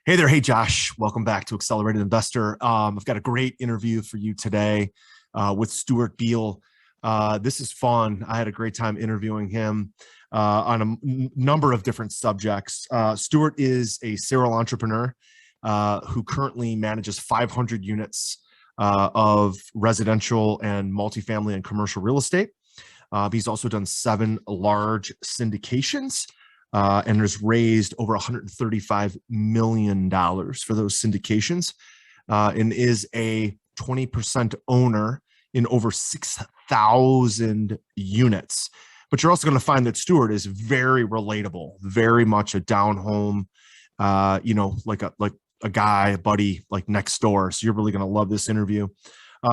Hey there. Hey, Josh. Welcome back to Accelerated Investor. I've got a great interview for you today with Stuart Beal. This is fun. I had a great time interviewing him on a number of different subjects. Stuart is a serial entrepreneur who currently manages 500 units of residential and multifamily and commercial real estate. He's also done 7 large syndications and has raised over $135 million for those syndications and is a 20% owner in over 6,000 units. But you're also going to find that Stuart is very relatable, very much a down home, like a guy, a buddy, like next door. So you're really going to love this interview.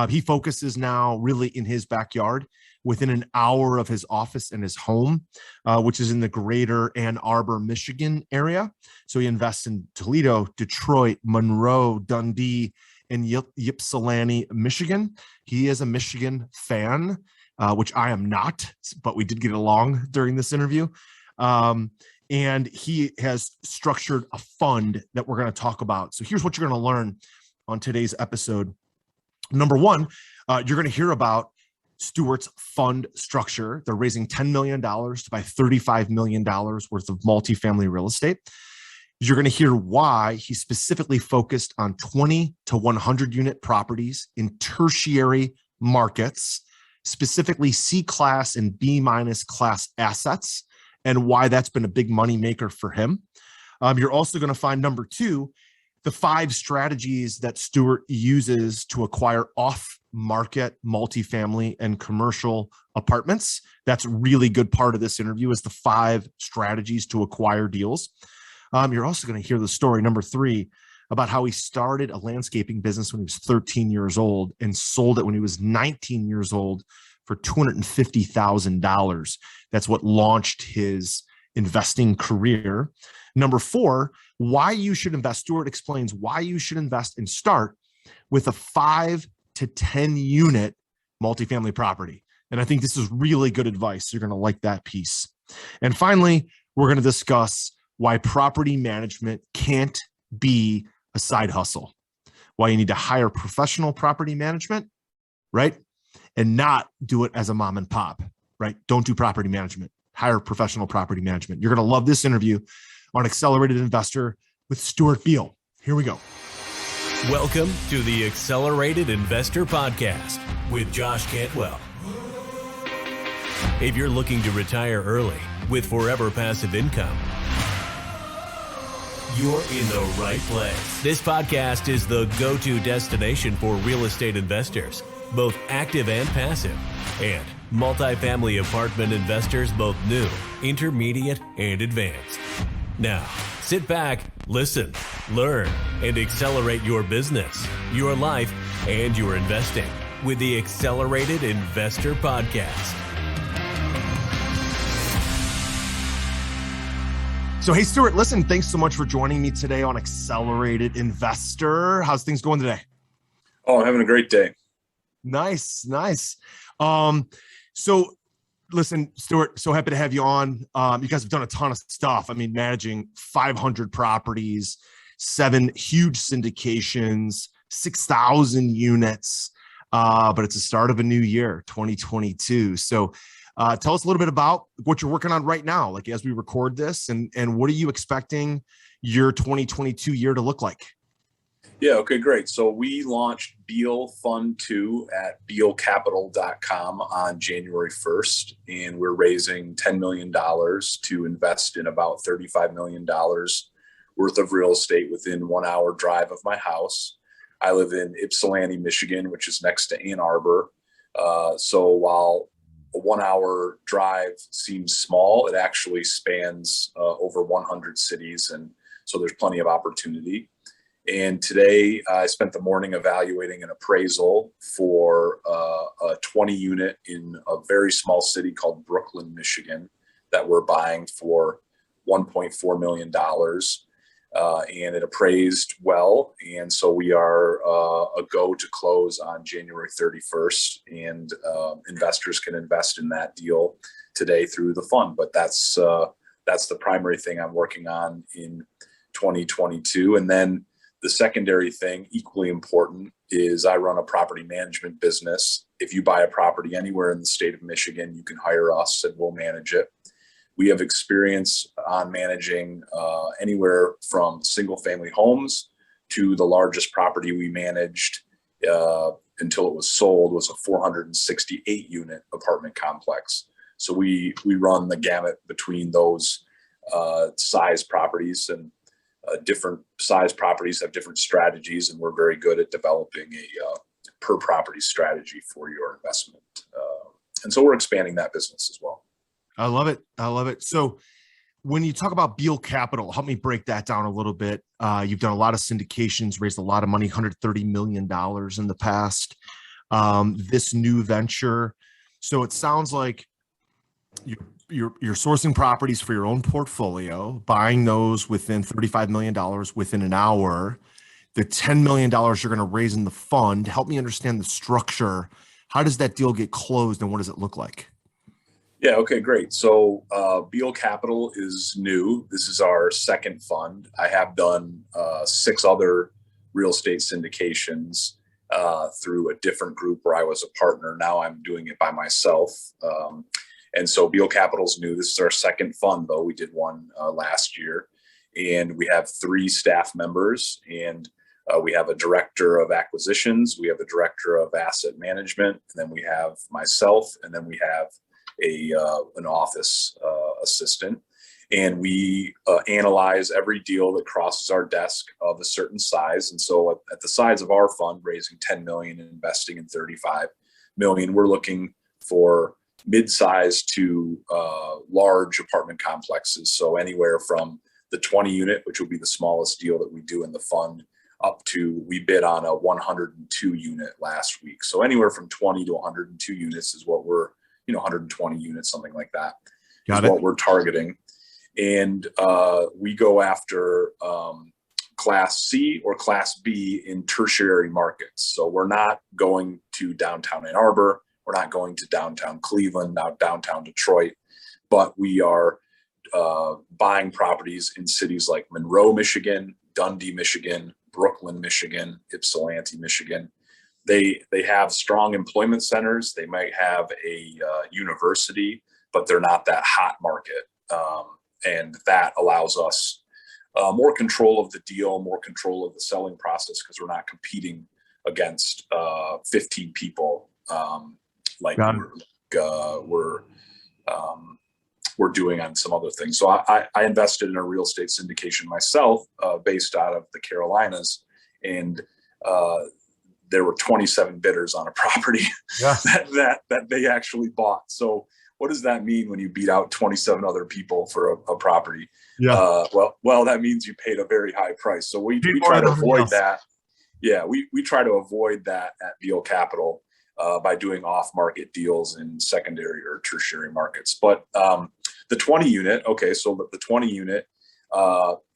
He focuses now really in his backyard within an hour of his office and his home, which is in the greater Ann Arbor, Michigan area. So he invests in Toledo, Detroit, Monroe, Dundee, and Ypsilanti, Michigan. He is a Michigan fan, which I am not, but we did get along during this interview. And he has structured a fund that we're going to talk about. So here's what you're going to learn on today's episode. Number one, you're going to hear about Stuart's fund structure. They're raising $10 million to buy $35 million worth of multifamily real estate. You're going to hear why he specifically focused on 20 to 100 unit properties in tertiary markets, specifically C-class and B- class assets, and why that's been a big money maker for him. You're also going to find number two, the 5 strategies that Stuart uses to acquire off-market multifamily and commercial apartments. That's a really good part of this interview is the 5 strategies to acquire deals. You're also going to hear the story, number 3, about how he started a landscaping business when he was 13 years old and sold it when he was 19 years old for $250,000. That's what launched his investing career. Number 4, why you should invest. Stuart explains why you should invest and start with a 5 to 10 unit multifamily property. And I think this is really good advice. You're going to like that piece. And finally, we're going to discuss why property management can't be a side hustle, why you need to hire professional property management, right? And not do it as a mom and pop, right? Don't do property management. Hire professional property management. You're going to love this interview on Accelerated Investor with Stuart Beal. Here we go. Welcome to the Accelerated Investor Podcast with Josh Cantwell. If you're looking to retire early with forever passive income, you're in the right place. This podcast is the go-to destination for real estate investors, both active and passive, and multifamily apartment investors, both new, intermediate, and advanced. Now, sit back, listen, learn, and accelerate your business, your life, and your investing with the Accelerated Investor Podcast. So, hey, Stuart, listen, thanks so much for joining me today on Accelerated Investor. How's things going today? Oh, I'm having a great day. Nice. So listen, Stuart, so happy to have you on. You guys have done a ton of stuff. I mean, managing 500 properties, 7 huge syndications, 6,000 units. But it's the start of a new year, 2022. So tell us a little bit about what you're working on right now, like as we record this, and what are you expecting your 2022 year to look like? Yeah, okay, great. So we launched Beal Fund 2 at bealcapital.com on January 1st, and we're raising $10 million to invest in about $35 million worth of real estate within 1 hour drive of my house. I live in Ypsilanti, Michigan, which is next to Ann Arbor. So while a 1 hour drive seems small, it actually spans over 100 cities, and so there's plenty of opportunity. And today I spent the morning evaluating an appraisal for a 20 unit in a very small city called Brooklyn, Michigan, that we're buying for $1.4 million. And it appraised well. And so we are a go to close on January 31st. And investors can invest in that deal today through the fund. But that's the primary thing I'm working on in 2022. And then the secondary thing, equally important, is I run a property management business. If you buy a property anywhere in the state of Michigan, you can hire us and we'll manage it. We have experience on managing anywhere from single family homes to the largest property we managed until it was sold was a 468 unit apartment complex. So we run the gamut between those size properties, and different size properties have different strategies, and we're very good at developing a per property strategy for your investment. And so we're expanding that business as well. I love it. I love it. So when you talk about Beal Capital, help me break that down a little bit. You've done a lot of syndications, raised a lot of money, $130 million in the past. This new venture. So it sounds like you're sourcing properties for your own portfolio, buying those within $35 million within an hour. The $10 million you're going to raise in the fund. Help me understand the structure. How does that deal get closed and what does it look like? Yeah. Okay, great. So Beal Capital is new. This is our second fund. I have done 6 other real estate syndications through a different group where I was a partner. Now I'm doing it by myself. And so Beal Capital's new. This is our second fund, though. We did one last year. And we have 3 staff members. And we have a director of acquisitions. We have a director of asset management. And then we have myself. And then we have an office assistant, and we analyze every deal that crosses our desk of a certain size. And so at the size of our fund, raising 10 million and investing in 35 million, we're looking for mid-size to large apartment complexes. So anywhere from the 20 unit, which will be the smallest deal that we do in the fund, up to, we bid on a 102 unit last week. So anywhere from 20 to 102 units is what we're 120 units, something like that, is what we're targeting. And we go after Class C or Class B in tertiary markets. So we're not going to downtown Ann Arbor. We're not going to downtown Cleveland, now downtown Detroit, but we are buying properties in cities like Monroe, Michigan, Dundee, Michigan, Brooklyn, Michigan, Ypsilanti, Michigan. They have strong employment centers. They might have a university, but they're not that hot market. And that allows us more control of the deal, more control of the selling process, because we're not competing against 15 people like we're doing on some other things. So I invested in a real estate syndication myself based out of the Carolinas, and there were 27 bidders on a property that they actually bought. So what does that mean when you beat out 27 other people for a property? Yeah. Well, that means you paid a very high price. So we try to avoid that. Yeah, we try to avoid that at Beal Capital by doing off-market deals in secondary or tertiary markets. But the 20 unit, okay, so the 20 unit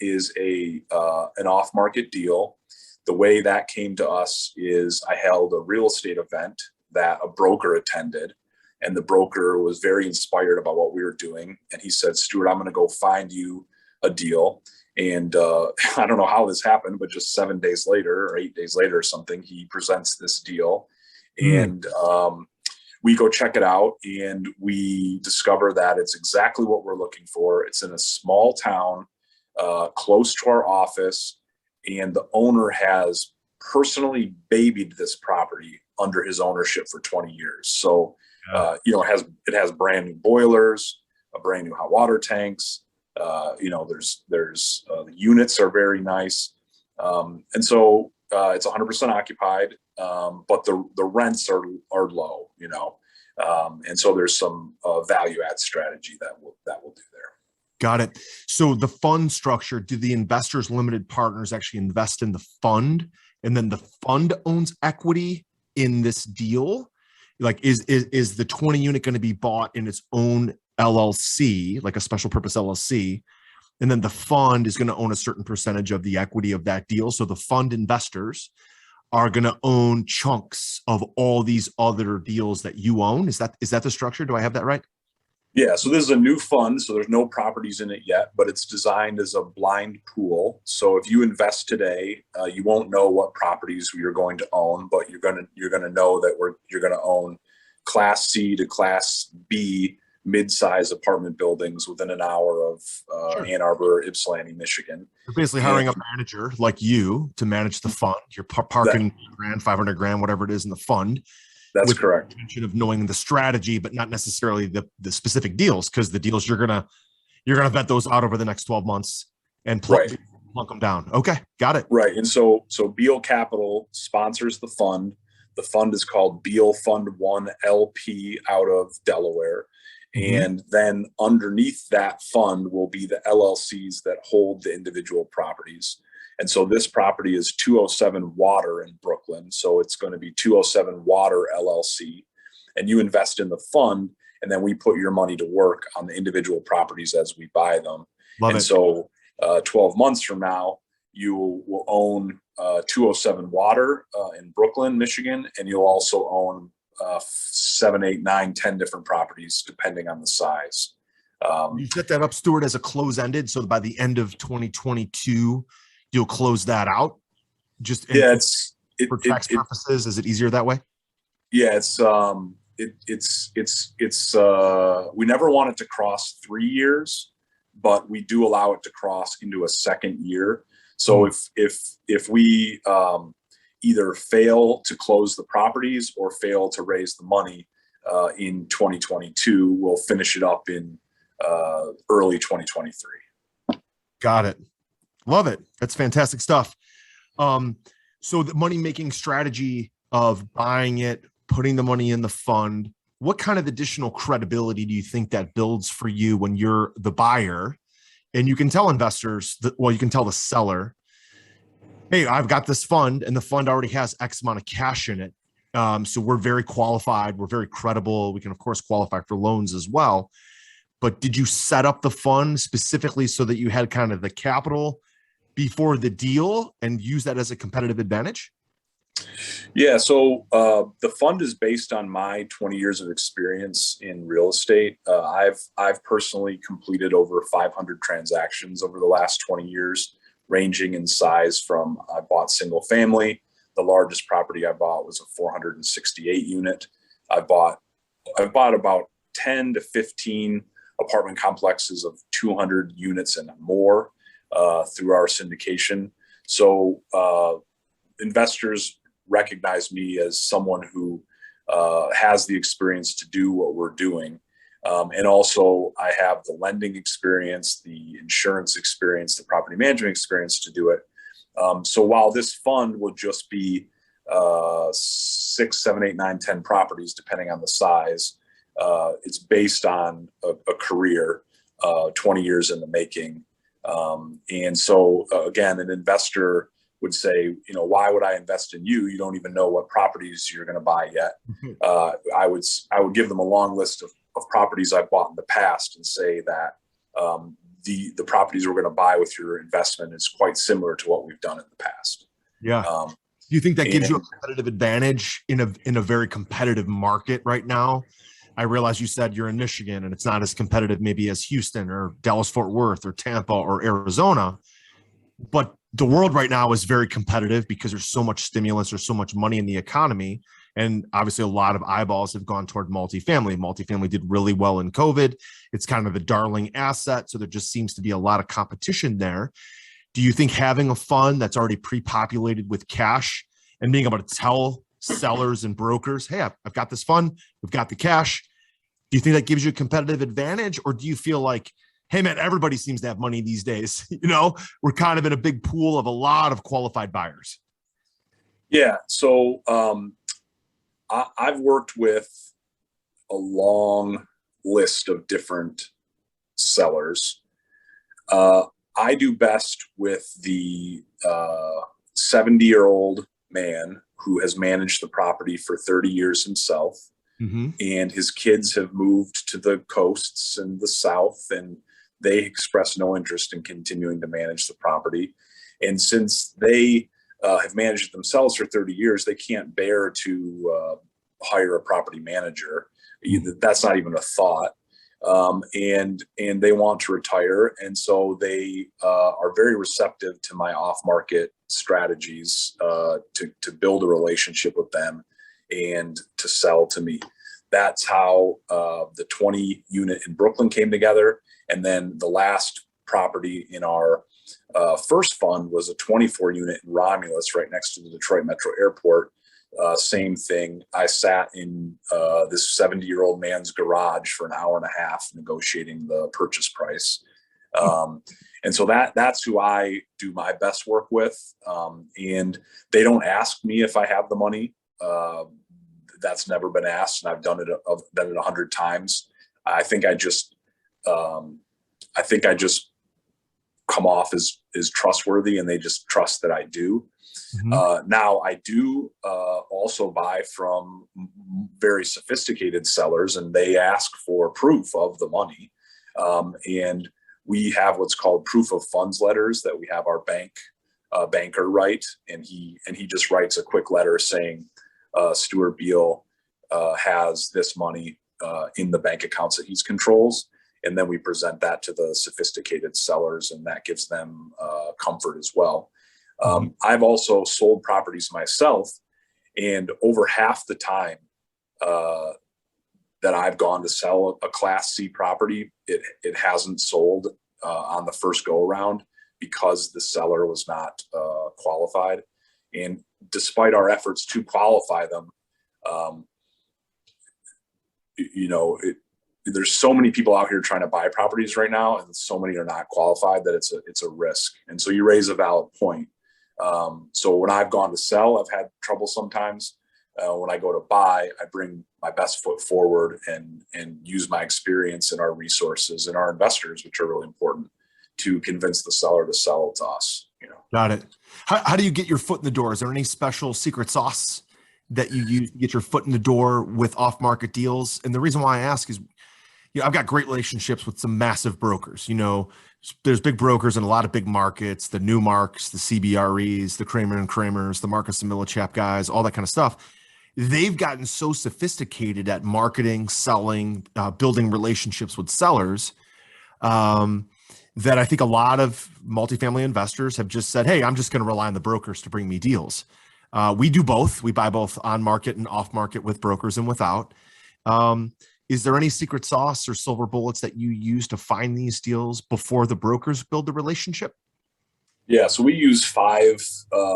is an off-market deal. The way that came to us is I held a real estate event that a broker attended, and the broker was very inspired about what we were doing. And he said, "Stuart, I'm going to go find you a deal." And I don't know how this happened, but just 7 days later or 8 days later or something, he presents this deal. And we go check it out, and we discover that it's exactly what we're looking for. It's in a small town, close to our office. And the owner has personally babied this property under his ownership for 20 years. So, it has brand new boilers, a brand new hot water tanks. There's the units are very nice. And so it's 100% occupied, but the rents are low, and so there's some value add strategy that we'll do there. Got it. So the fund structure, do the investors, limited partners actually invest in the fund, and then the fund owns equity in this deal? Like is the 20 unit going to be bought in its own LLC, like a special purpose LLC, and then the fund is going to own a certain percentage of the equity of that deal? So the fund investors are going to own chunks of all these other deals that you own. Is that the structure? Do I have that right? Yeah, so this is a new fund, so there's no properties in it yet, but it's designed as a blind pool. So if you invest today, you won't know what properties you're going to own, but you're gonna know that you're gonna own Class C to Class B mid-size apartment buildings within an hour of Sure. Ann Arbor, Ypsilanti, Michigan. You're basically And hiring a manager like you to manage the fund. You're that parking grand, 500 grand, whatever it is in the fund, that's with the correct. intention of knowing the strategy, but not necessarily the specific deals, because the deals you're gonna vet those out over the next 12 months and Right. plunk them down. Okay, got it. Right. And so Beal Capital sponsors the fund. The fund is called Beal Fund One LP out of Delaware. Mhm. And then underneath that fund will be the LLCs that hold the individual properties. And so this property is 207 Water in Brooklyn. So it's going to be 207 Water LLC. And you invest in the fund, and then we put your money to work on the individual properties as we buy them. Love And it. so 12 months from now, you will own 207 Water in Brooklyn, Michigan, and you'll also own 7, 8, 9, 10 different properties, depending on the size. You set that up, Stuart, as a close-ended, so by the end of 2022, you'll close that out. Just Yeah, for tax purposes, is it easier that way? yeah, we never want it to cross 3 years, but we do allow it to cross into a second year. So if we either fail to close the properties or fail to raise the money in 2022, we'll finish it up in early 2023. Got it. Love it. That's fantastic stuff. So the money-making strategy of buying it, putting the money in the fund, what kind of additional credibility do you think that builds for you when you're the buyer? And you can tell investors that, well, you can tell the seller, hey, I've got this fund and the fund already has X amount of cash in it. So we're very qualified. We're very credible. We can, of course, qualify for loans as well. But did you set up the fund specifically so that you had kind of the capital before the deal and use that as a competitive advantage? Yeah, so the fund is based on my 20 years of experience in real estate. I've personally completed over 500 transactions over the last 20 years, ranging in size from I bought single family. The largest property I bought was a 468 unit. I've bought about 10 to 15 apartment complexes of 200 units and more through our syndication. So investors recognize me as someone who has the experience to do what we're doing. And also I have the lending experience, the insurance experience, the property management experience to do it. So while this fund will just be 6, 7, 8, 9, 10 properties, depending on the size, it's based on a career, 20 years in the making. And so again, an investor would say, why would I invest in you? You don't even know what properties you're going to buy yet. I would give them a long list of properties I've bought in the past and say that the properties we're going to buy with your investment is quite similar to what we've done in the past. Yeah. Do you think that gives you a competitive advantage in a very competitive market right now? I realize you said you're in Michigan and it's not as competitive maybe as Houston or Dallas, Fort Worth or Tampa or Arizona, but the world right now is very competitive because there's so much stimulus, there's so much money in the economy. And obviously a lot of eyeballs have gone toward multifamily. Multifamily did really well in COVID. It's kind of a darling asset. So there just seems to be a lot of competition there. Do you think having a fund that's already pre-populated with cash and being able to tell sellers and brokers, hey, I've got this fund, we've got the cash. Do you think that gives you a competitive advantage? Or do you feel like, hey man, everybody seems to have money these days. We're kind of in a big pool of a lot of qualified buyers. Yeah. So I've worked with a long list of different sellers. I do best with the 70-year-old man who has managed the property for 30 years himself. Mm-hmm. And his kids have moved to the coasts and the South, and they express no interest in continuing to manage the property. And since they have managed it themselves for 30 years, they can't bear to hire a property manager. That's not even a thought. and they want to retire, and so they are very receptive to my off-market strategies to build a relationship with them and to sell to me. That's how the 20 unit in Brooklyn came together, and then the last property in our first fund was a 24 unit in Romulus, right next to the Detroit Metro Airport. Same thing. I sat in this 70-year-old man's garage for an hour and a half negotiating the purchase price. And so that's who I do my best work with. And they don't ask me if I have the money. That's never been asked, and I've done it 100 times. I think I just come off as trustworthy, and they just trust that I do. Mm-hmm. Now I do also buy from very sophisticated sellers, and they ask for proof of the money. And we have what's called proof of funds letters that we have our banker write, and he just writes a quick letter saying Stuart Beal has this money in the bank accounts that he controls. And then we present that to the sophisticated sellers, and that gives them comfort as well. I've also sold properties myself, and over half the time that I've gone to sell a Class C property, it hasn't sold on the first go around because the seller was not qualified. And despite our efforts to qualify them, there's so many people out here trying to buy properties right now, and so many are not qualified that it's a risk. And so you raise a valid point. So when I've gone to sell, I've had trouble sometimes. When I go to buy, I bring my best foot forward and use my experience and our resources and our investors, which are really important, to convince the seller to sell to us. Got it. How do you get your foot in the door? Is there any special secret sauce that you use to get your foot in the door with off-market deals? And the reason why I ask is, I've got great relationships with some massive brokers. There's big brokers in a lot of big markets, the Newmarks, the CBREs, the Kramer and Kramers, the Marcus and Millichap guys, all that kind of stuff. They've gotten so sophisticated at marketing, selling, building relationships with sellers that I think a lot of multifamily investors have just said, hey, I'm just going to rely on the brokers to bring me deals. We do both. We buy both on market and off market with brokers and without. Is there any secret sauce or silver bullets that you use to find these deals before the brokers build the relationship? Yeah, so we use 5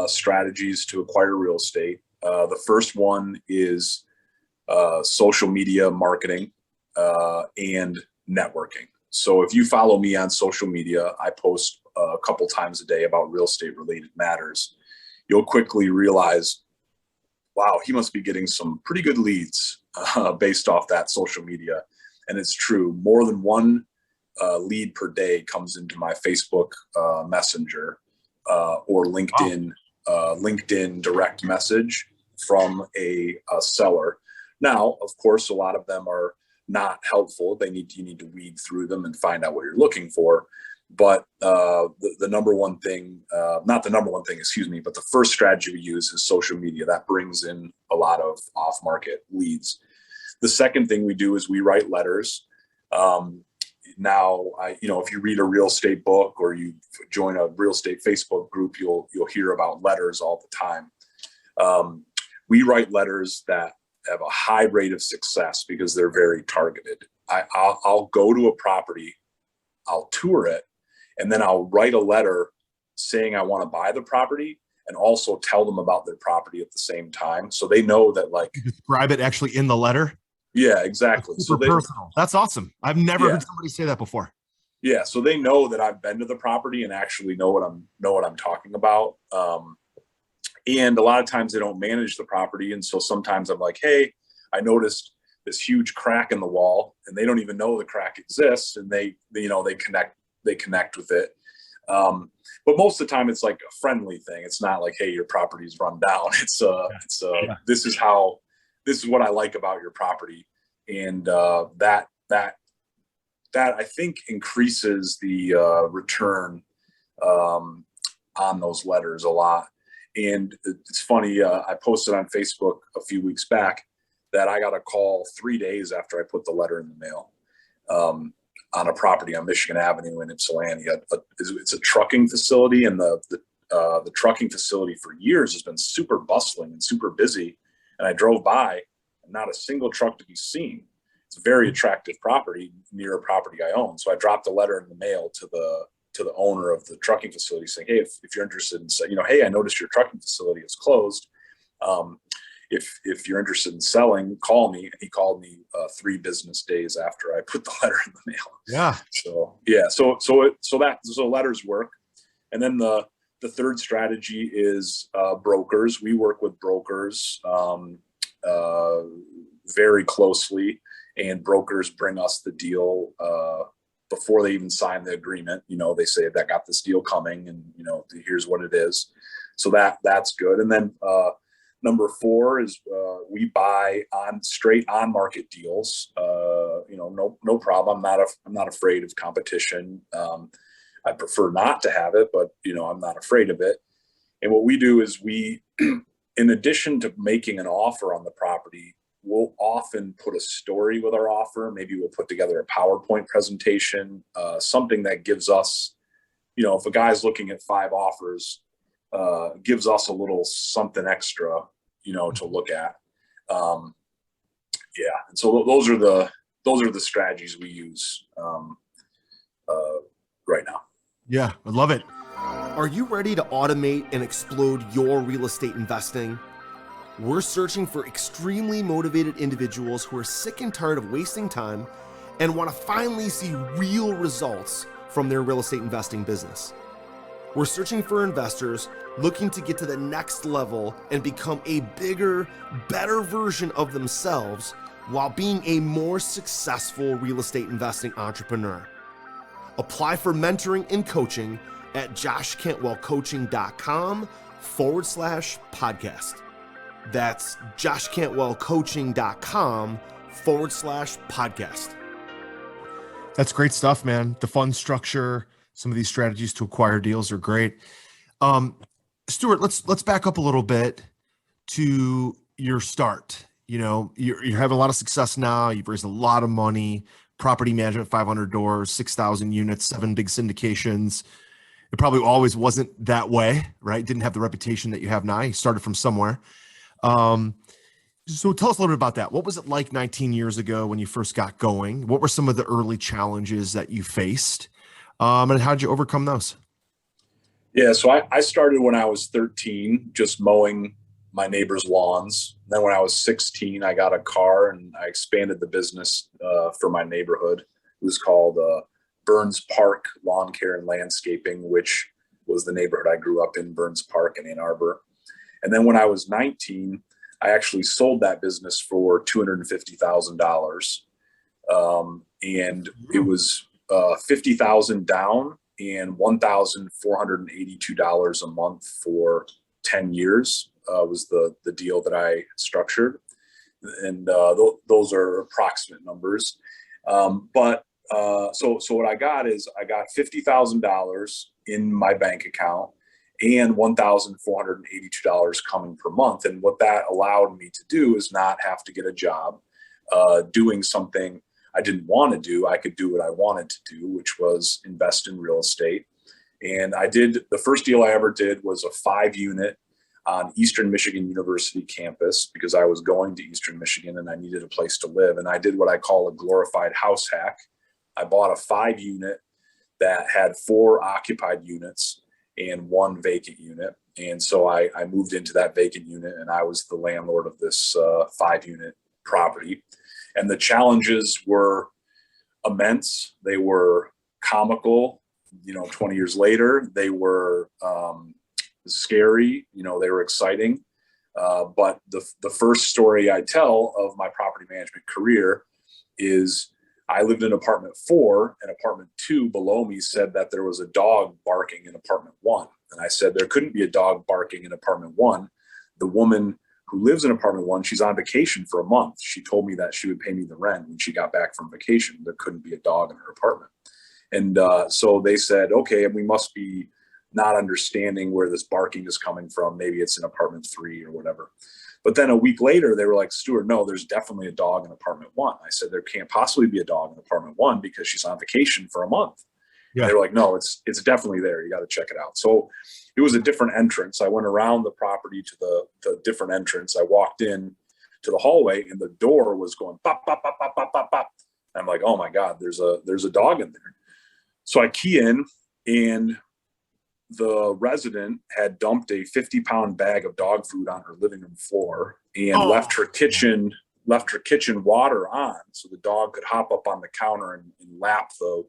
strategies to acquire real estate. The first one is social media marketing and networking. So if you follow me on social media, I post a couple times a day about real estate related matters. You'll quickly realize, wow, he must be getting some pretty good leads based off that social media. And it's true. More than one lead per day comes into my Facebook Messenger or LinkedIn, LinkedIn direct message from a seller. Now, of course, a lot of them are not helpful. You need to weed through them and find out what you're looking for. But the number one thing, not the number one thing, excuse me, but the first strategy we use is social media. That brings in a lot of off-market leads. The second thing we do is we write letters. Now, if you read a real estate book or you join a real estate Facebook group, you'll hear about letters all the time. We write letters that have a high rate of success because they're very targeted. I'll go to a property, I'll tour it, and then I'll write a letter saying I want to buy the property and also tell them about their property at the same time. So they know that, like, you describe it actually in the letter. Yeah, exactly. That's super personal. That's awesome. I've never heard somebody say that before. Yeah. So they know that I've been to the property and actually know what I'm talking about. And a lot of times they don't manage the property. And so sometimes I'm like, hey, I noticed this huge crack in the wall, and they don't even know the crack exists. And they connect with it. But most of the time it's like a friendly thing. It's not like, hey, your property's run down. This is what I like about your property. And that I think increases the return on those letters a lot. And it's funny, I posted on Facebook a few weeks back that I got a call 3 days after I put the letter in the mail. on a property on Michigan Avenue in Ypsilanti. It's a trucking facility, and the trucking facility for years has been super bustling and super busy. And I drove by, and not a single truck to be seen. It's a very attractive property near a property I own. So I dropped a letter in the mail to the owner of the trucking facility saying, hey, if you're interested in, hey, I noticed your trucking facility is closed. If you're interested in selling, call me. And he called me 3 business days after I put the letter in the mail. Yeah. So yeah, so letters work. And then the third strategy is brokers. We work with brokers very closely, and brokers bring us the deal before they even sign the agreement. They say that got this deal coming, and here's what it is. So that's good. And then number 4 is we buy straight on market deals. No problem. I'm not afraid of competition. I prefer not to have it, but I'm not afraid of it. And what we do is we, in addition to making an offer on the property, we'll often put a story with our offer. Maybe we'll put together a PowerPoint presentation, something that gives us, if a guy's looking at 5 offers, gives us a little something extra, to look at. Yeah. And so those are the strategies we use right now. Yeah, I love it. Are you ready to automate and explode your real estate investing? We're searching for extremely motivated individuals who are sick and tired of wasting time and want to finally see real results from their real estate investing business. We're searching for investors looking to get to the next level and become a bigger, better version of themselves while being a more successful real estate investing entrepreneur. Apply for mentoring and coaching at joshcantwellcoaching.com/podcast. That's joshcantwellcoaching.com/podcast. That's great stuff, man. The fund structure, some of these strategies to acquire deals are great. Stuart, let's back up a little bit to your start. You're having a lot of success now. You've raised a lot of money. Property management, 500 doors, 6,000 units, 7 big syndications. It probably always wasn't that way, right? Didn't have the reputation that you have now. You started from somewhere. So tell us a little bit about that. What was it like 19 years ago when you first got going? What were some of the early challenges that you faced? And how did you overcome those? Yeah, so I started when I was 13, just mowing my neighbor's lawns. Then when I was 16, I got a car and I expanded the business for my neighborhood. It was called Burns Park Lawn Care and Landscaping, which was the neighborhood I grew up in, Burns Park in Ann Arbor. And then when I was 19, I actually sold that business for $250,000. And it was $50,000 down and $1,482 a month for 10 years. Was the deal that I structured. And those are approximate numbers. So what I got is I got $50,000 in my bank account and $1,482 coming per month. And what that allowed me to do is not have to get a job doing something I didn't want to do. I could do what I wanted to do, which was invest in real estate. And the first deal I ever did was a 5-unit on Eastern Michigan University campus, because I was going to Eastern Michigan and I needed a place to live. And I did what I call a glorified house hack. I bought a 5-unit that had 4 occupied units and 1 vacant unit. And so I moved into that vacant unit and I was the landlord of this 5-unit property. And the challenges were immense. They were comical, 20 years later. They were scary, they were exciting. But the first story I tell of my property management career is I lived in apartment 4, and apartment 2 below me said that there was a dog barking in apartment 1. And I said, there couldn't be a dog barking in apartment 1. The woman who lives in apartment 1, she's on vacation for a month. She told me that she would pay me the rent when she got back from vacation. There couldn't be a dog in her apartment. And so they said, okay, we must be not understanding where this barking is coming from. Maybe it's in apartment 3 or whatever. But then a week later, they were like, Stuart, no, there's definitely a dog in apartment 1. I said, there can't possibly be a dog in apartment 1 because she's on vacation for a month. Yeah. They were like, no, it's definitely there. You got to check it out. So it was a different entrance. I went around the property to the different entrance. I walked in to the hallway and the door was going pop, pop, pop, pop, pop, pop, pop. I'm like, oh my God, there's a dog in there. So I key in, and the resident had dumped a 50-pound bag of dog food on her living room floor and left her kitchen water on, so the dog could hop up on the counter and lap the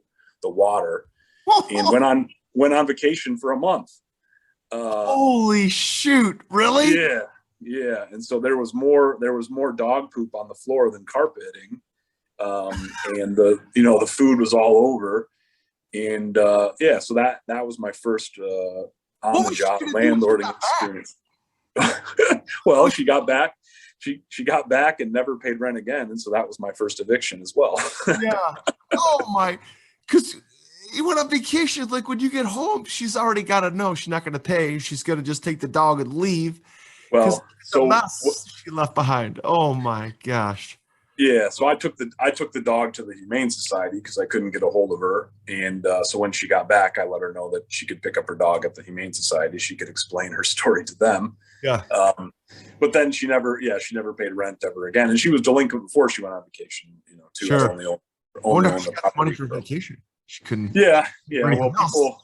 water, and went on vacation for a month. Holy shoot! Really? Yeah. And so there was more dog poop on the floor than carpeting, and the food was all over. And so that was my first on the job landlording experience. Well, she got back. She got back and never paid rent again, and so that was my first eviction as well. Yeah. Oh my! Because you went on vacation. Like when you get home, she's already got to know she's not going to pay. She's going to just take the dog and leave. Well, so she left behind. Oh my gosh. Yeah, so I took the dog to the Humane Society because I couldn't get a hold of her, and so when she got back, I let her know that she could pick up her dog at the Humane Society. She could explain her story to them. Yeah. But then she never paid rent ever again, and she was delinquent before she went on vacation. Too. Sure. I only she got money for vacation. She couldn't. Yeah. Well, people.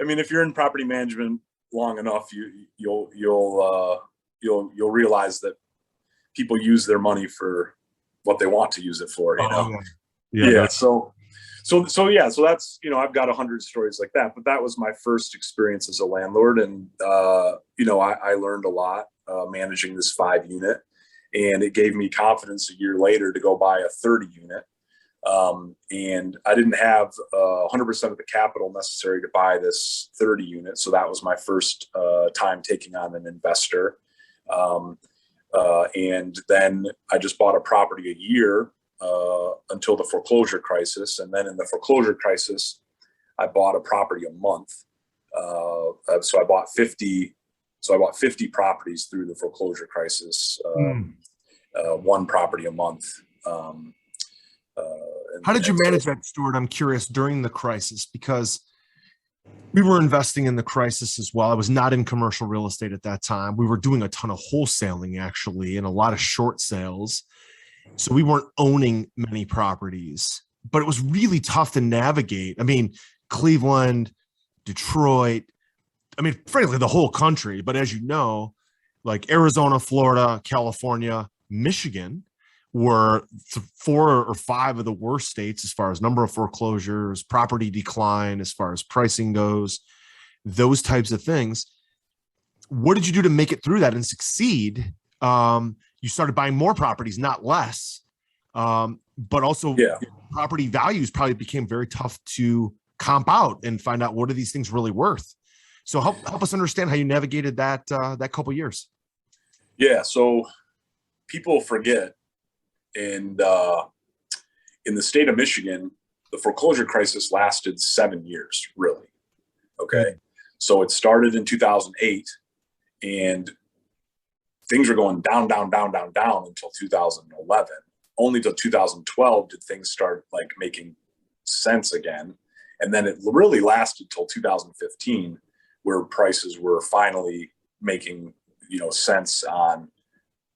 I mean, if you're in property management long enough, you'll realize that people use their money for what they want to use it for, Yeah. So that's, I've got 100 stories like that, but that was my first experience as a landlord. And, I learned a lot, managing this 5 unit, and it gave me confidence a year later to go buy a 30 unit. And I didn't have 100% of the capital necessary to buy this 30 unit. So that was my first time taking on an investor. And then I just bought a property a year until the foreclosure crisis. And then in the foreclosure crisis, I bought a property a month. So I bought 50 properties through the foreclosure crisis, one property a month. How did you manage that, Stuart? I'm curious, during the crisis, because we were investing in the crisis as well. I was not in commercial real estate at that time. We were doing a ton of wholesaling, actually, and a lot of short sales. So we weren't owning many properties, but it was really tough to navigate. I mean, Cleveland, Detroit, frankly, the whole country. But as you know, like Arizona, Florida, California, Michigan were 4 or 5 of the worst states as far as number of foreclosures, property decline, as far as pricing goes, those types of things. What did you do to make it through that and succeed? You started buying more properties, not less, but also property values probably became very tough to comp out and find out what are these things really worth. So help us understand how you navigated that couple of years. Yeah, so people forget. And in the state of Michigan, the foreclosure crisis lasted 7 years, really. Okay. So it started in 2008, and things were going down until 2011. Only till 2012 did things start like making sense again. And then it really lasted till 2015, where prices were finally making, sense on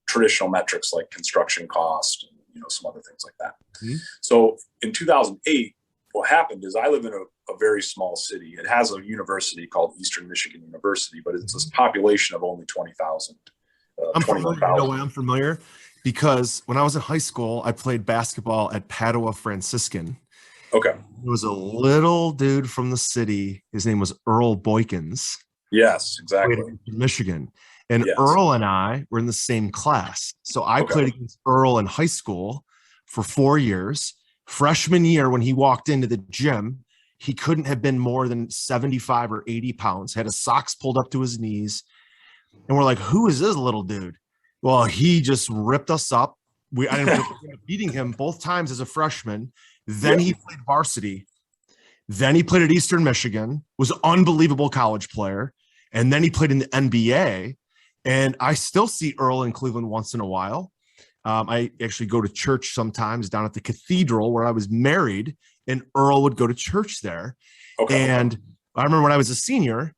traditional metrics like construction cost and some other things like that. Mm-hmm. So in 2008, what happened is I live in a very small city. It has a university called Eastern Michigan University, but it's a population of only 20,000. I'm familiar because when I was in high school, I played basketball at Padua Franciscan. Okay. There was a little dude from the city. His name was Earl Boykins. Yes, exactly. In Michigan. And yes. Earl and I were in the same class. So I played against Earl in high school for 4 years. Freshman year, when he walked into the gym, he couldn't have been more than 75 or 80 pounds, had his socks pulled up to his knees. And we're like, who is this little dude? Well, he just ripped us up. I ended up beating him both times as a freshman. Then he played varsity. Then he played at Eastern Michigan, was an unbelievable college player. And then he played in the NBA. And I still see Earl in Cleveland once in a while. I actually go to church sometimes down at the cathedral where I was married, and Earl would go to church there. Okay. And I remember when I was a senior,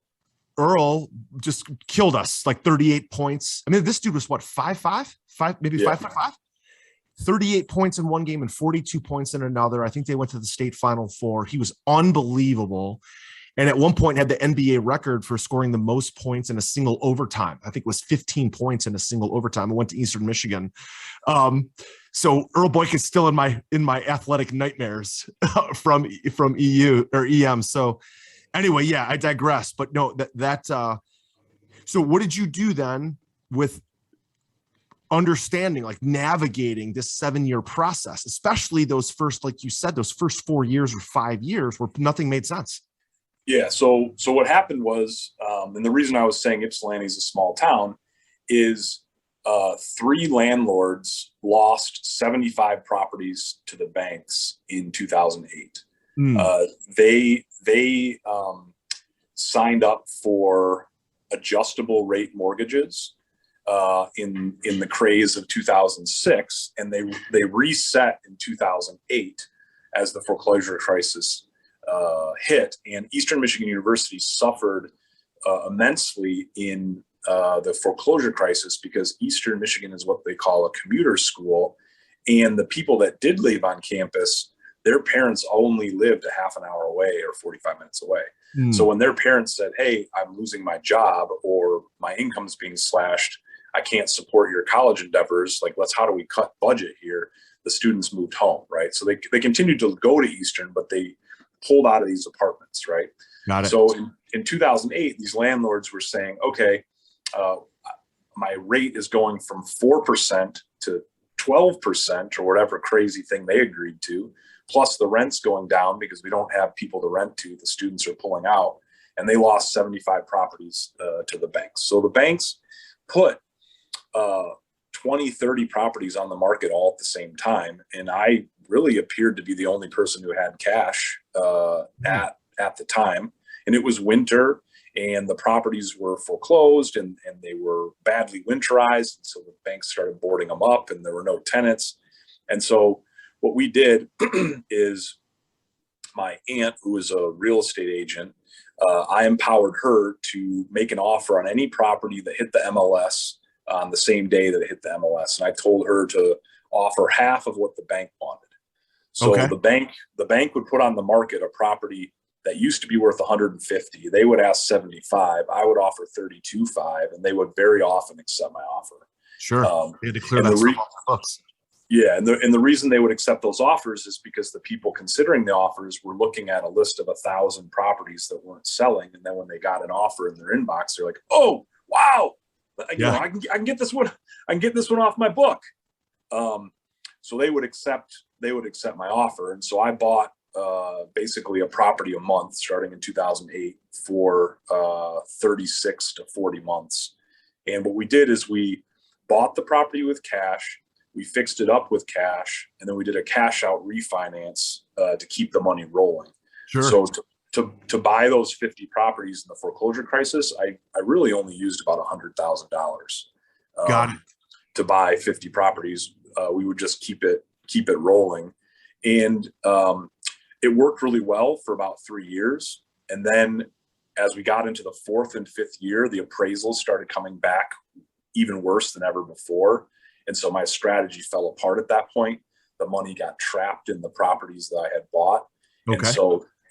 Earl just killed us, like 38 points. I mean, this dude was what, 5'5", maybe 5'5", 38 points in one game and 42 points in another. I think they went to the state Final Four. He was unbelievable. And at one point had the NBA record for scoring the most points in a single overtime. I think it was 15 points in a single overtime. I went to Eastern Michigan. So Earl Boyk is still in my athletic nightmares from EU or EM. So anyway, yeah, I digress. But no, so what did you do then with understanding, like navigating this 7-year process, especially those first, like you said, those first 4 years or 5 years where nothing made sense? Yeah. So what happened was, and the reason I was saying Ypsilanti is a small town is 3 landlords lost 75 properties to the banks in 2008. They signed up for adjustable rate mortgages in the craze of 2006, and they reset in 2008 as the foreclosure crisis hit, and Eastern Michigan University suffered immensely in the foreclosure crisis because Eastern Michigan is what they call a commuter school, and the people that did live on campus, their parents only lived a half an hour away or 45 minutes away. So when their parents said, "Hey, I'm losing my job or my income's being slashed, I can't support your college endeavors, like how do we cut budget here?" The students moved home, right? So they continued to go to Eastern, but they pulled out of these apartments, right? Got it. So in 2008, these landlords were saying, okay, my rate is going from 4% to 12% or whatever crazy thing they agreed to, plus the rent's going down because we don't have people to rent to, the students are pulling out, and they lost 75 properties to the banks. So the banks put 20, 30 properties on the market all at the same time, and I really appeared to be the only person who had cash at the time. And it was winter, and the properties were foreclosed, and they were badly winterized. And so the banks started boarding them up, and there were no tenants. And so what we did is my aunt, who was a real estate agent, I empowered her to make an offer on any property that hit the MLS on the same day that it hit the MLS. And I told her to offer half of what the bank wanted. So the bank would put on the market a property that used to be worth 150. They would ask 75. I would offer 32.5, and they would very often accept my offer. Sure. They had to clear that stuff off the books. Yeah, and the reason they would accept those offers is because the people considering the offers were looking at a list of 1,000 properties that weren't selling, and then when they got an offer in their inbox, they're like, "Oh, wow! I can get this one. I can get this one off my book." So they would accept my offer, and so I bought basically a property a month starting in 2008 for 36 to 40 months. And what we did is we bought the property with cash, we fixed it up with cash, and then we did a cash out refinance to keep the money rolling. Sure. So to buy those 50 properties in the foreclosure crisis, I really only used about $100,000. Got it. To buy 50 properties. We would just keep it rolling. And it worked really well for about 3 years. And then as we got into the 4th and 5th year, the appraisals started coming back even worse than ever before. And so my strategy fell apart at that point. The money got trapped in the properties that I had bought. Okay.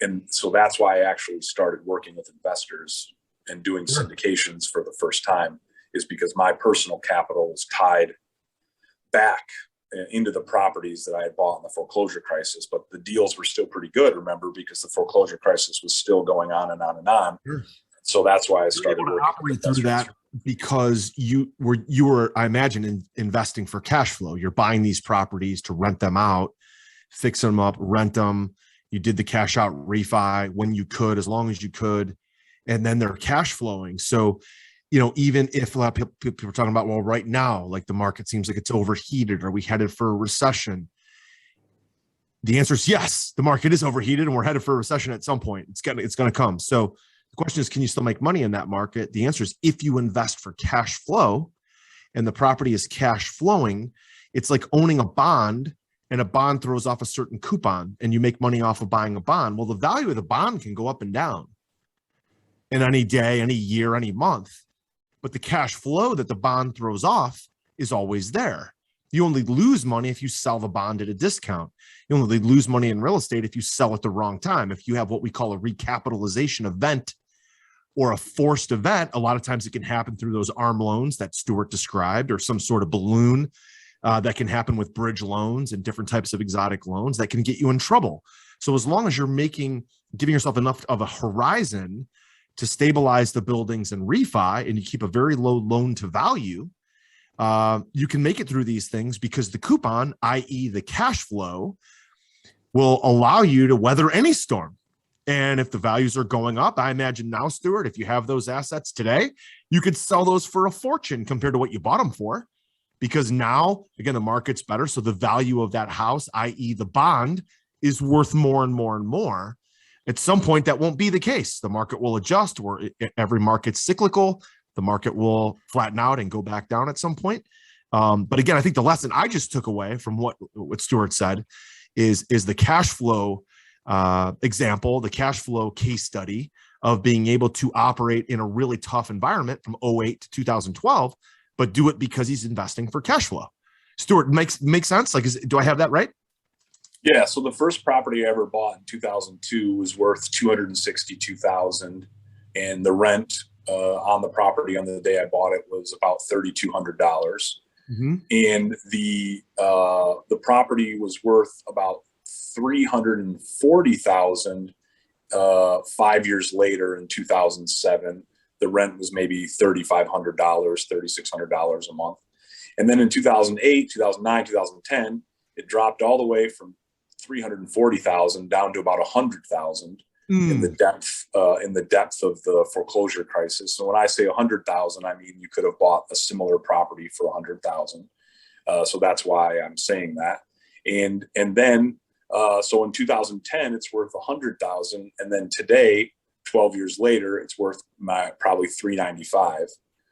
And so that's why I actually started working with investors and doing syndications for the first time, is because my personal capital was tied back into the properties that I had bought in the foreclosure crisis. But the deals were still pretty good, remember, because the foreclosure crisis was still going on and on and on. Sure. So that's why I started working through that, because you were, I imagine, investing for cash flow. You're buying these properties to rent them out, fix them up, rent them. You did the cash out refi when you could, as long as you could, and then they're cash flowing. So, even if a lot of people are talking about, well, right now, like the market seems like it's overheated, are we headed for a recession? The answer is yes. The market is overheated and we're headed for a recession at some point. It's going to come. So the question is, can you still make money in that market? The answer is if you invest for cash flow and the property is cash flowing, it's like owning a bond, and a bond throws off a certain coupon and you make money off of buying a bond. Well, the value of the bond can go up and down in any day, any year, any month, but the cash flow that the bond throws off is always there. You only lose money if you sell the bond at a discount. You only lose money in real estate if you sell at the wrong time. If you have what we call a recapitalization event or a forced event, a lot of times it can happen through those ARM loans that Stuart described, or some sort of balloon that can happen with bridge loans and different types of exotic loans that can get you in trouble. So as long as you're giving yourself enough of a horizon to stabilize the buildings and refi, and you keep a very low loan to value, you can make it through these things because the coupon, i.e. the cash flow, will allow you to weather any storm. And if the values are going up, I imagine now, Stuart, if you have those assets today, you could sell those for a fortune compared to what you bought them for, because now, again, the market's better. So the value of that house, i.e. the bond, is worth more and more and more. At some point, that won't be the case. The market will adjust, or every market's cyclical. The market will flatten out and go back down at some point. But again, I think the lesson I just took away from what Stuart said is the cash flow example, the cash flow case study of being able to operate in a really tough environment from 2008 to 2012, but do it because he's investing for cash flow. Stuart, makes sense? Like, do I have that right? Yeah. So the first property I ever bought in 2002 was worth $262,000, and the rent on the property on the day I bought it was about $3,200. Mm-hmm. And the property was worth about $340,000 5 years later in 2007. The rent was maybe $3,500, $3,600 a month. And then in 2008, 2009, 2010, it dropped all the way from $340,000 down to about $100,000 in the depth of the foreclosure crisis. So when I say $100,000, I mean you could have bought a similar property for $100,000. So that's why I'm saying that. And then so in 2010, it's worth $100,000, and then today, 12 years later, it's worth probably $395.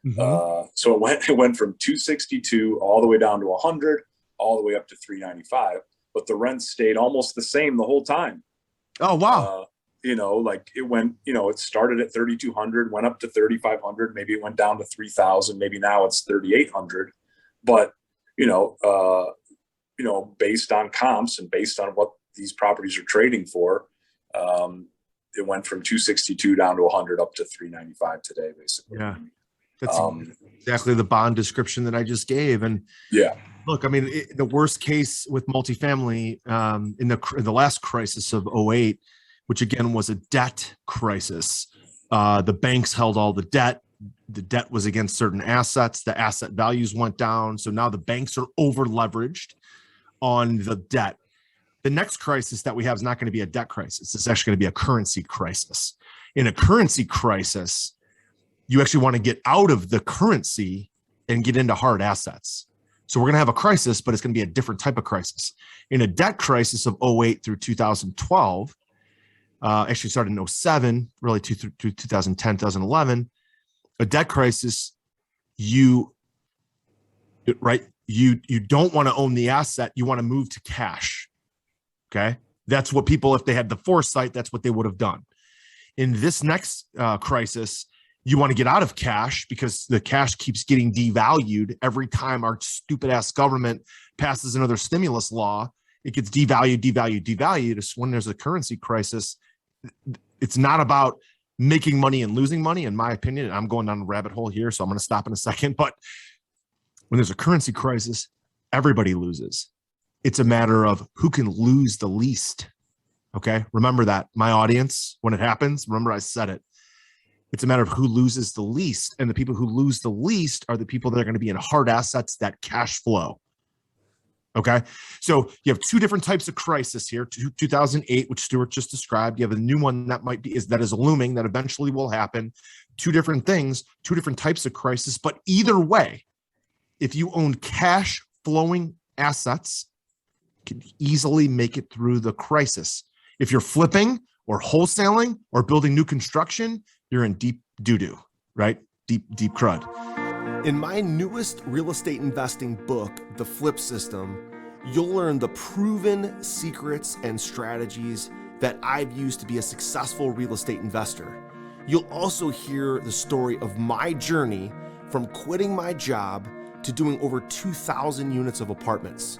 Mm-hmm. So it went from 262 all the way down to 100, all the way up to 395. But the rent stayed almost the same the whole time. Oh wow! Like it went. It started at 3,200, went up to 3,500. Maybe it went down to 3,000. Maybe now it's 3,800. But based on comps and based on what these properties are trading for, it went from 262 down to 100 up to 395 today, basically. Yeah, that's exactly the bond description that I just gave. And yeah, look, I mean, the worst case with multifamily in the last crisis of 2008, which again was a debt crisis. The banks held all the debt. The debt was against certain assets. The asset values went down. So now the banks are over leveraged on the debt. The next crisis that we have is not going to be a debt crisis. It's actually going to be a currency crisis. In a currency crisis, you actually want to get out of the currency and get into hard assets. So we're going to have a crisis, but it's going to be a different type of crisis. In a debt crisis of 2008 through 2012, actually started in 2007, really through 2010, 2011, a debt crisis, you don't want to own the asset. You want to move to cash. Okay. That's what people, if they had the foresight, that's what they would have done. In this next crisis, you want to get out of cash because the cash keeps getting devalued every time our stupid ass government passes another stimulus law. It gets devalued. It's when there's a currency crisis. It's not about making money and losing money, in my opinion. I'm going down a rabbit hole here, so I'm going to stop in a second. But when there's a currency crisis, everybody loses. It's a matter of who can lose the least. Okay. Remember that, my audience, when it happens, remember I said it. It's a matter of who loses the least. And the people who lose the least are the people that are going to be in hard assets that cash flow. Okay. So you have two different types of crisis here. 2008, which Stuart just described. You have a new one that is looming, that eventually will happen. Two different things, two different types of crisis. But either way, if you own cash flowing assets, can easily make it through the crisis. If you're flipping or wholesaling or building new construction, you're in deep doo-doo, right? Deep crud. In my newest real estate investing book, The Flip System, you'll learn the proven secrets and strategies that I've used to be a successful real estate investor. You'll also hear the story of my journey from quitting my job to doing over 2,000 units of apartments.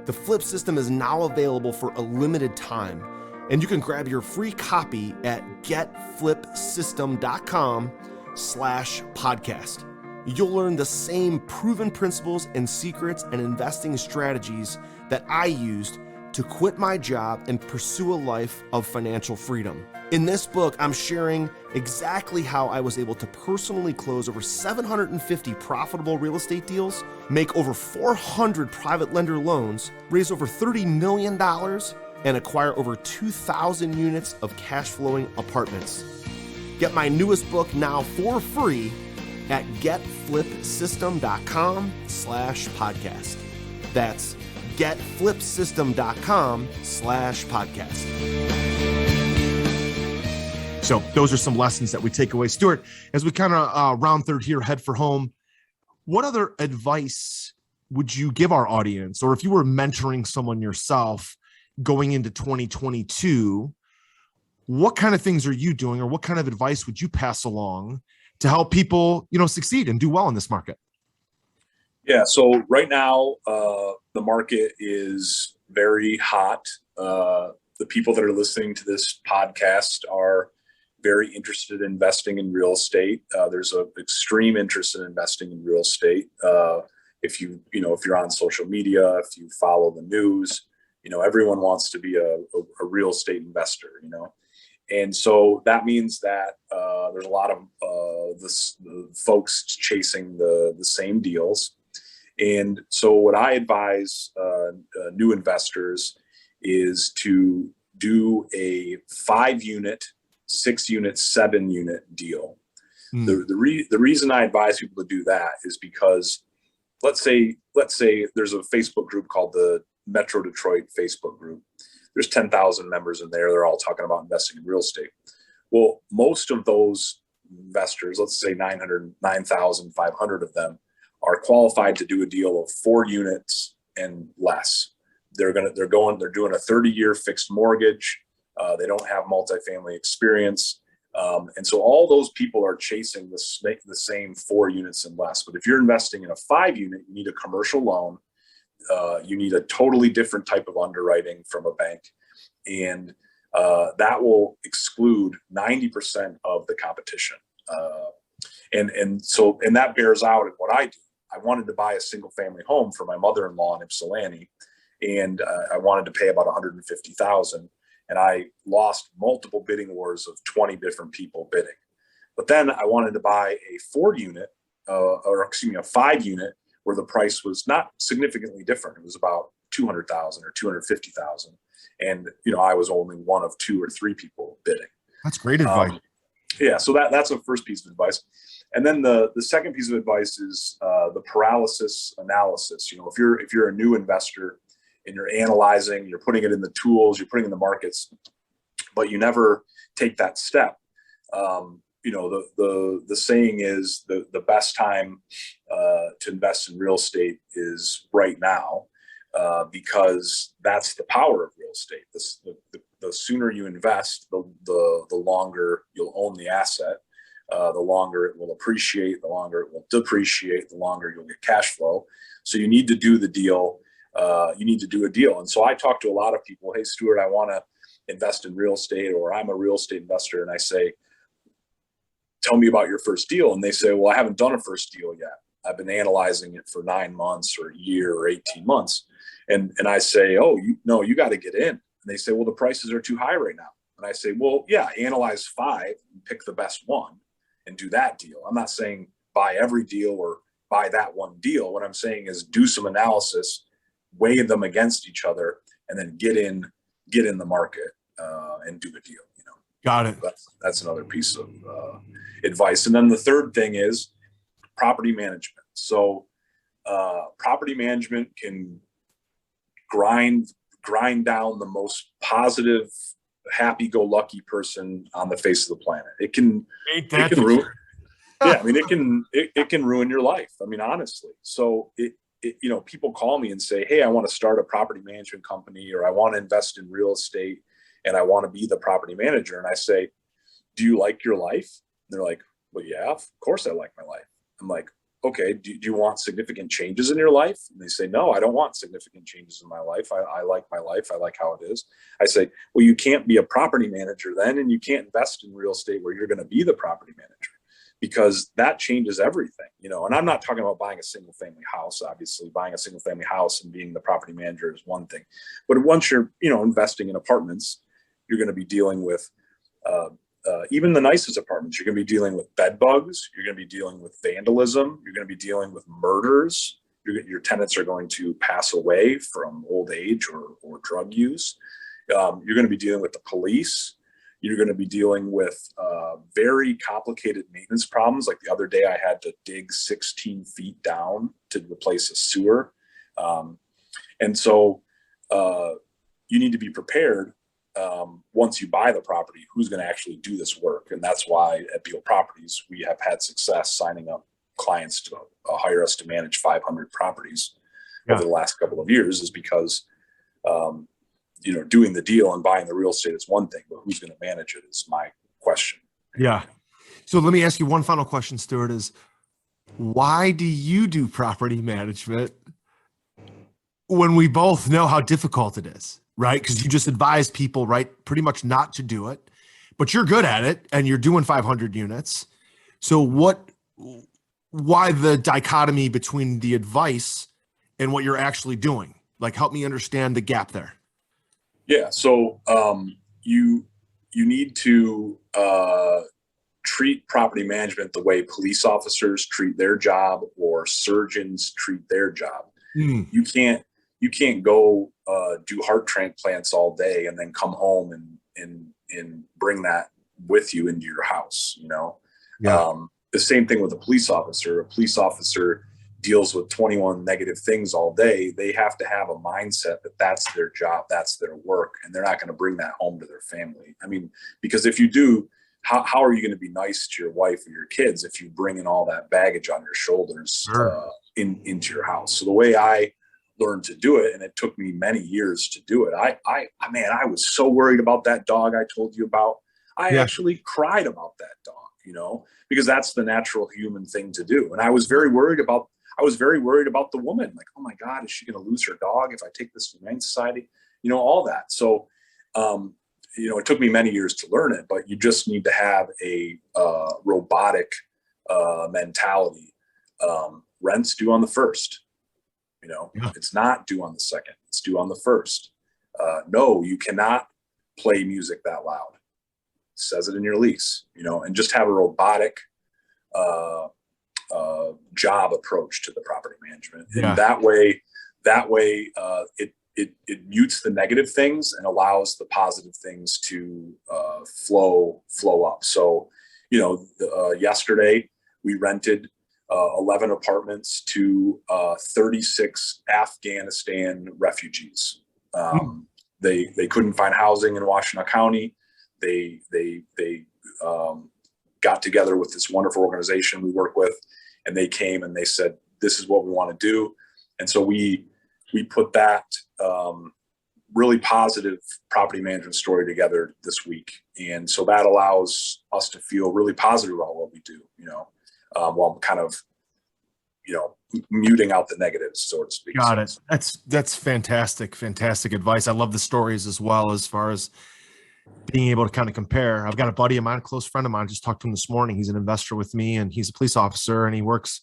The Flip System is now available for a limited time, and you can grab your free copy at getflipsystem.com/podcast. You'll learn the same proven principles and secrets and investing strategies that I used to quit my job and pursue a life of financial freedom. In this book, I'm sharing exactly how I was able to personally close over 750 profitable real estate deals, make over 400 private lender loans, raise over $30 million, and acquire over 2,000 units of cash flowing apartments. Get my newest book now for free at getflipsystem.com/podcast. That's getflipsystem.com/podcast. So those are some lessons that we take away. Stuart, as we kind of round third here, head for home, what other advice would you give our audience? Or if you were mentoring someone yourself going into 2022, what kind of things are you doing, or what kind of advice would you pass along to help people, succeed and do well in this market? Yeah. So right now, the market is very hot. The people that are listening to this podcast are very interested in investing in real estate. There's an extreme interest in investing in real estate. If you're on social media, if you follow the news, everyone wants to be a real estate investor, And so that means that there's a lot of the folks chasing the same deals. And so what I advise new investors is to do a 5-unit, 6-unit, 7-unit deal. The reason I advise people to do that is because let's say there's a Facebook group called the Metro Detroit Facebook group. There's 10,000 members in there. They're all talking about investing in real estate. Well, most of those investors, let's say 9,500 of them, are qualified to do a deal of 4 units and less. They're doing a 30-year fixed mortgage. They don't have multifamily experience. And so all those people are chasing the same 4 units and less. But if you're investing in a 5-unit, you need a commercial loan. You need a totally different type of underwriting from a bank. And that will exclude 90% of the competition. And that bears out in what I do. I wanted to buy a single family home for my mother-in-law in Ypsilanti, and I wanted to pay about $150,000. And I lost multiple bidding wars of 20 different people bidding. But then I wanted to buy a 5-unit, where the price was not significantly different. It was about $200,000 or $250,000. And, I was only one of 2 or 3 people bidding. That's great advice. Yeah. So that's the first piece of advice. And then the second piece of advice is the paralysis analysis. If you're a new investor and you're analyzing, you're putting it in the tools, you're putting in the markets, but you never take that step. The saying is the best time to invest in real estate is right now, because that's the power of real estate. The sooner you invest, the longer you'll own the asset, the longer it will appreciate, the longer it will depreciate, the longer you'll get cash flow. So you need to do the deal. You need to do a deal. And so I talk to a lot of people, hey, Stuart, I want to invest in real estate, or I'm a real estate investor. And I say, tell me about your first deal. And they say, well, I haven't done a first deal yet. I've been analyzing it for 9 months or a year or 18 months. And I say, oh, you got to get in. And they say, well, the prices are too high right now. And I say, well, yeah, analyze 5 and pick the best one and do that deal. I'm not saying buy every deal or buy that one deal. What I'm saying is do some analysis, weigh them against each other, and then get in the market and do a deal. Got it. That's another piece of advice. And then the third thing is property management. So property management can grind grind down the most positive, happy-go-lucky person on the face of the planet. It can ruin. Yeah, I mean, it can ruin your life. I mean, honestly. So people call me and say, "Hey, I want to start a property management company, or I want to invest in real estate, and I want to be the property manager." And I say, "Do you like your life?" And they're like, "Well, yeah, of course I like my life." I'm like, "Okay, do you want significant changes in your life?" And they say, "No, I don't want significant changes in my life. I like my life. I like how it is." I say, "Well, you can't be a property manager then, and you can't invest in real estate where you're going to be the property manager, because that changes everything, you know." And I'm not talking about buying a single family house. Obviously, buying a single family house and being the property manager is one thing, but once you're, investing in apartments, you're going to be dealing with even the nicest apartments. You're going to be dealing with bed bugs. You're going to be dealing with vandalism. You're going to be dealing with murders. Your tenants are going to pass away from old age or drug use. You're going to be dealing with the police. You're going to be dealing with very complicated maintenance problems. Like the other day, I had to dig 16 feet down to replace a sewer. And so you need to be prepared once you buy the property, who's going to actually do this work. And that's why at Beal Properties, we have had success signing up clients to hire us to manage 500 properties over the last couple of years, is because doing the deal and buying the real estate is one thing, but who's going to manage it is my question. Yeah. So let me ask you one final question, Stuart, is why do you do property management when we both know how difficult it is, right? Because you just advise people, right, pretty much not to do it, but you're good at it and you're doing 500 units. So why the dichotomy between the advice and what you're actually doing? Like, help me understand the gap there. Yeah. So you need to treat property management the way police officers treat their job or surgeons treat their job. You can't go do heart transplants all day and then come home and bring that with you into your house. The same thing with a police officer. A police officer deals with 21 negative things all day. They have to have a mindset that that's their job, that's their work, and they're not going to bring that home to their family. I mean, because if you do, how are you going to be nice to your wife or your kids if you bring in all that baggage on your shoulders into your house? So the way I learned to do it, and it took me many years to do it. I was so worried about that dog I told you about. I actually cried about that dog, because that's the natural human thing to do. And I was very worried about the woman. Like, oh my God, is she going to lose her dog if I take this to Humane Society? All that. So, it took me many years to learn it, but you just need to have a robotic mentality. Rent's due on the first. It's not due on the second. It's due on the first. No, you cannot play music that loud. It says it in your lease. And just have a robotic job approach to the property management. And that way it mutes the negative things and allows the positive things to flow up. So, yesterday we rented 11 apartments to 36 Afghanistan refugees. They couldn't find housing in Washtenaw County. They got together with this wonderful organization we work with, and they came and they said, "This is what we want to do." And so we put that really positive property management story together this week. And so that allows us to feel really positive about what we do, while kind of, muting out the negatives, so to speak. Got it. That's fantastic advice. I love the stories as well, as far as being able to kind of compare. I've got a buddy of mine, a close friend of mine, just talked to him this morning. He's an investor with me, and he's a police officer, and he works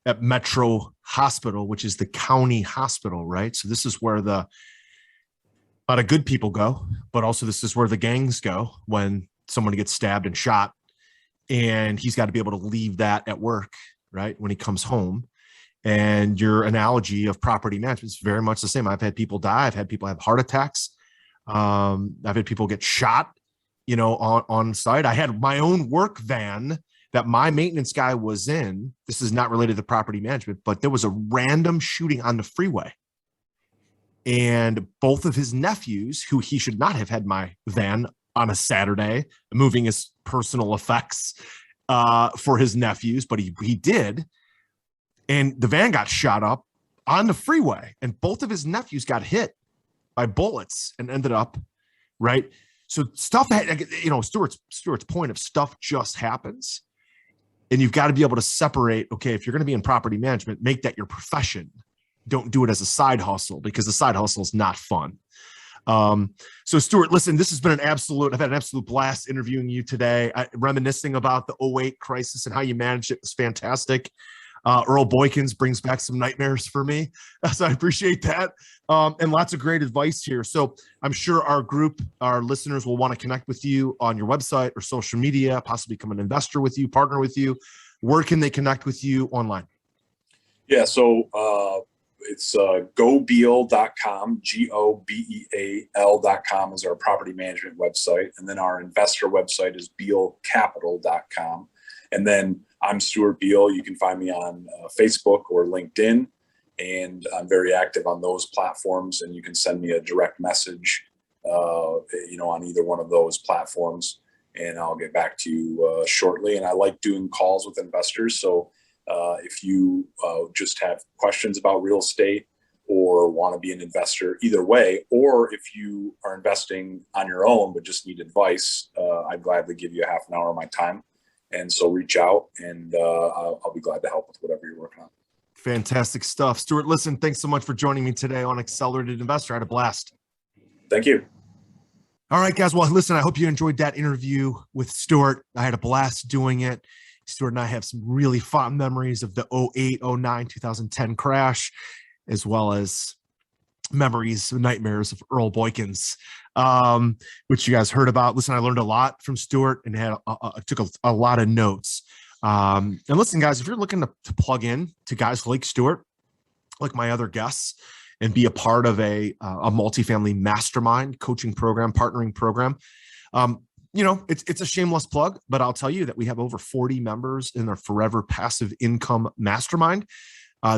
at Metro Hospital, which is the county hospital, right? So this is where a lot of good people go, but also this is where the gangs go when someone gets stabbed and shot. And he's got to be able to leave that at work, right, when he comes home. And your analogy of property management is very much the same. I've had people die. I've had people have heart attacks. I've had people get shot, on site. I had my own work van that my maintenance guy was in. This is not related to property management, but there was a random shooting on the freeway. And both of his nephews, who he should not have had my van on a Saturday, moving his personal effects for his nephews, but he did. And the van got shot up on the freeway, and both of his nephews got hit by bullets and ended up right. So stuff, Stuart's point of stuff just happens, and you've got to be able to separate. Okay, if you're going to be in property management, make that your profession. Don't do it as a side hustle, because the side hustle is not fun. So Stuart, listen, this has been I've had an absolute blast interviewing you today. Reminiscing about the 2008 crisis and how you managed it was fantastic. Earl Boykins brings back some nightmares for me. So I appreciate that. And lots of great advice here. So I'm sure our listeners will want to connect with you on your website or social media, possibly become an investor with you, partner with you. Where can they connect with you online? Yeah. So, it's gobeal.com, GOBEAL.com is our property management website. And then our investor website is bealcapital.com. And then I'm Stuart Beal. You can find me on Facebook or LinkedIn, and I'm very active on those platforms. And you can send me a direct message, on either one of those platforms, and I'll get back to you shortly. And I like doing calls with investors. So if you just have questions about real estate or want to be an investor, either way, or if you are investing on your own but just need advice, I'd gladly give you a half an hour of my time. And so reach out, and I'll be glad to help with whatever you're working on. Fantastic stuff. Stuart, listen, thanks so much for joining me today on Accelerated Investor. I had a blast. Thank you. All right, guys. Well, listen, I hope you enjoyed that interview with Stuart. I had a blast doing it. Stuart and I have some really fond memories of the 2008, 2009, 2010 crash, as well as nightmares of Earl Boykins, which you guys heard about. Listen, I learned a lot from Stuart and took a lot of notes. And listen, guys, if you're looking to plug in to guys like Stuart, like my other guests, and be a part of a multifamily mastermind coaching program, partnering program, it's a shameless plug, but I'll tell you that we have over 40 members in our Forever Passive Income Mastermind.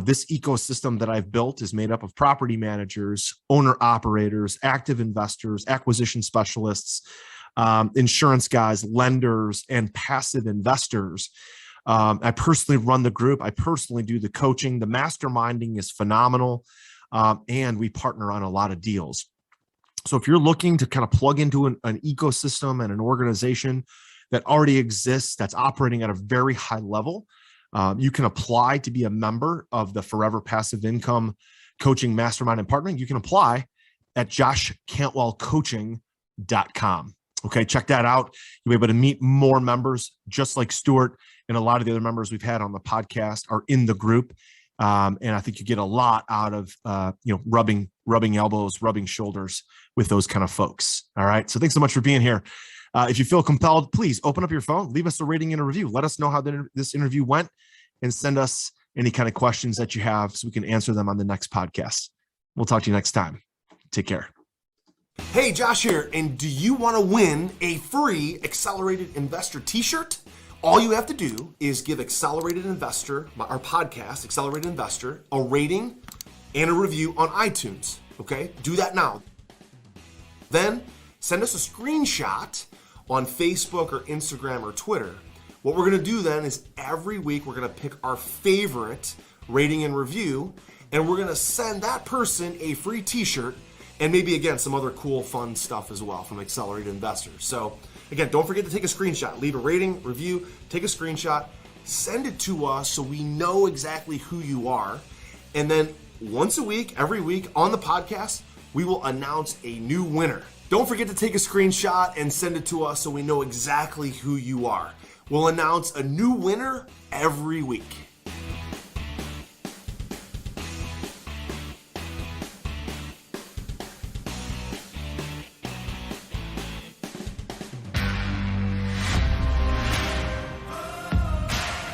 This ecosystem that I've built is made up of property managers, owner operators, active investors, acquisition specialists, insurance guys, lenders, and passive investors. I personally run the group. I personally do the coaching. The masterminding is phenomenal. And we partner on a lot of deals. So if you're looking to kind of plug into an ecosystem and an organization that already exists, that's operating at a very high level, you can apply to be a member of the Forever Passive Income Coaching Mastermind and Partnering. You can apply at joshcantwellcoaching.com. Okay, check that out. You'll be able to meet more members just like Stuart, and a lot of the other members we've had on the podcast are in the group. And I think you get a lot out of, rubbing elbows, rubbing shoulders with those kind of folks. All right. So thanks so much for being here. If you feel compelled, please open up your phone, leave us a rating and a review. Let us know how this interview went, and send us any kind of questions that you have so we can answer them on the next podcast. We'll talk to you next time. Take care. Hey, Josh here. And do you want to win a free Accelerated Investor t-shirt? All you have to do is give Accelerated Investor, our podcast, Accelerated Investor, a rating and a review on iTunes. Okay? Do that now. Then send us a screenshot on Facebook or Instagram or Twitter. What we're going to do then is every week we're going to pick our favorite rating and review, and we're going to send that person a free t-shirt, and maybe, again, some other cool, fun stuff as well from Accelerated Investors. So, again, don't forget to take a screenshot. Leave a rating, review, take a screenshot, send it to us so we know exactly who you are. And then once a week, every week on the podcast, we will announce a new winner. Don't forget to take a screenshot and send it to us so we know exactly who you are. We'll announce a new winner every week.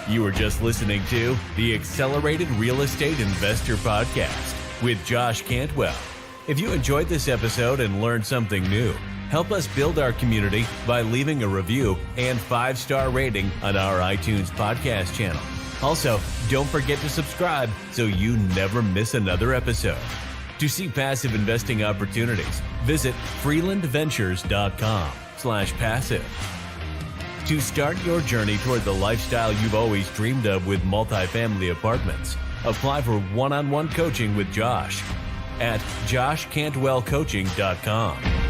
You were just listening to the Accelerated Real Estate Investor Podcast with Josh Cantwell. If you enjoyed this episode and learned something new, help us build our community by leaving a review and 5-star rating on our iTunes podcast channel. Also, don't forget to subscribe so you never miss another episode. To see passive investing opportunities, visit freelandventures.com/passive. To start your journey toward the lifestyle you've always dreamed of with multifamily apartments, apply for one-on-one coaching with Josh at joshcantwellcoaching.com.